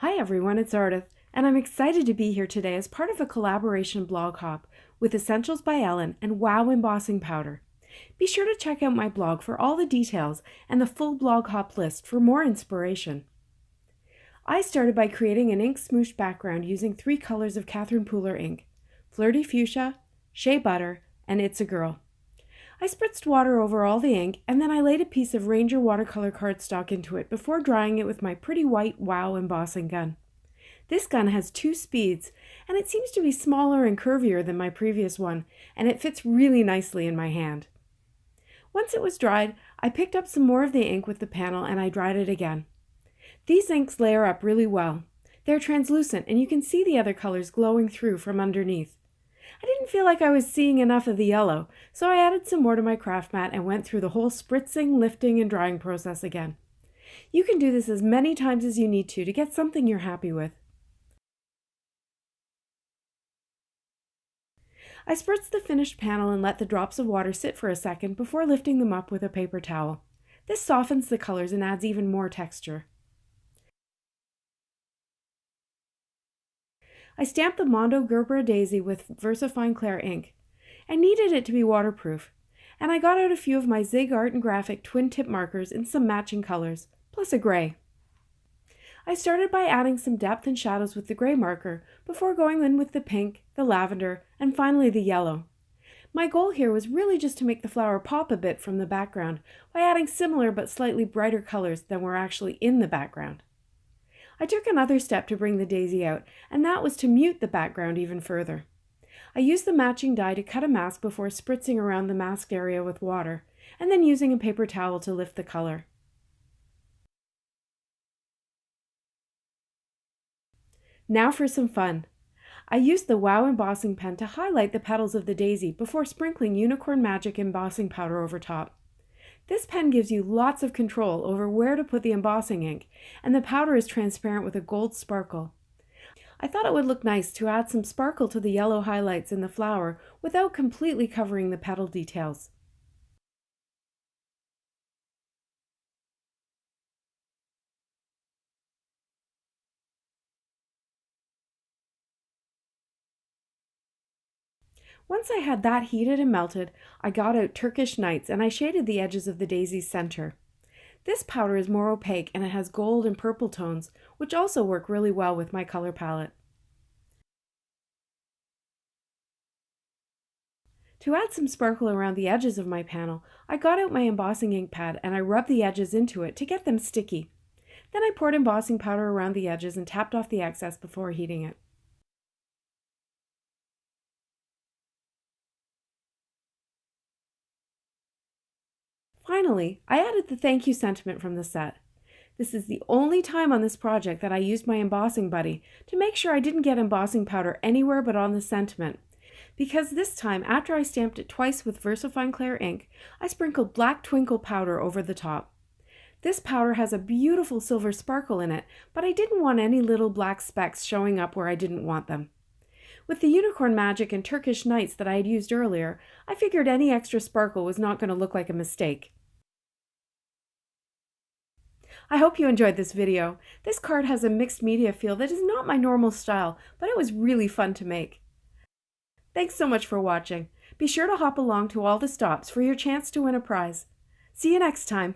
Hi everyone, it's Ardith, and I'm excited to be here today as part of a collaboration blog hop with Essentials by Ellen and Wow Embossing Powder. Be sure to check out my blog for all the details and the full blog hop list for more inspiration. I started by creating an ink smoosh background using 3 colors of Catherine Pooler ink: Flirty Fuchsia, Shea Butter, and It's a Girl. I spritzed water over all the ink, and then I laid a piece of Ranger watercolor cardstock into it before drying it with my pretty white Wow embossing gun. This gun has 2 speeds, and it seems to be smaller and curvier than my previous one, and it fits really nicely in my hand. Once it was dried, I picked up some more of the ink with the panel and I dried it again. These inks layer up really well. They're translucent, and you can see the other colors glowing through from underneath. I didn't feel like I was seeing enough of the yellow, so I added some more to my craft mat and went through the whole spritzing, lifting, and drying process again. You can do this as many times as you need to get something you're happy with. I spritzed the finished panel and let the drops of water sit for a second before lifting them up with a paper towel. This softens the colors and adds even more texture. I stamped the Mondo Gerbera Daisy with VersaFine Clair ink. I needed it to be waterproof, and I got out a few of my Zig Art and Graphic twin tip markers in some matching colors, plus a gray. I started by adding some depth and shadows with the gray marker before going in with the pink, the lavender, and finally the yellow. My goal here was really just to make the flower pop a bit from the background by adding similar but slightly brighter colors than were actually in the background. I took another step to bring the daisy out, and that was to mute the background even further. I used the matching dye to cut a mask before spritzing around the masked area with water, and then using a paper towel to lift the color. Now for some fun. I used the Wow embossing pen to highlight the petals of the daisy before sprinkling Unicorn Magic embossing powder over top. This pen gives you lots of control over where to put the embossing ink, and the powder is transparent with a gold sparkle. I thought it would look nice to add some sparkle to the yellow highlights in the flower without completely covering the petal details. Once I had that heated and melted, I got out Turkish Nights and I shaded the edges of the daisy's center. This powder is more opaque and it has gold and purple tones, which also work really well with my color palette. To add some sparkle around the edges of my panel, I got out my embossing ink pad and I rubbed the edges into it to get them sticky. Then I poured embossing powder around the edges and tapped off the excess before heating it. Finally, I added the thank you sentiment from the set. This is the only time on this project that I used my embossing buddy to make sure I didn't get embossing powder anywhere but on the sentiment, because this time, after I stamped it twice with VersaFine Clair ink, I sprinkled black twinkle powder over the top. This powder has a beautiful silver sparkle in it, but I didn't want any little black specks showing up where I didn't want them. With the Unicorn Magic and Turkish Nights that I had used earlier, I figured any extra sparkle was not going to look like a mistake. I hope you enjoyed this video. This card has a mixed media feel that is not my normal style, but it was really fun to make. Thanks so much for watching. Be sure to hop along to all the stops for your chance to win a prize. See you next time.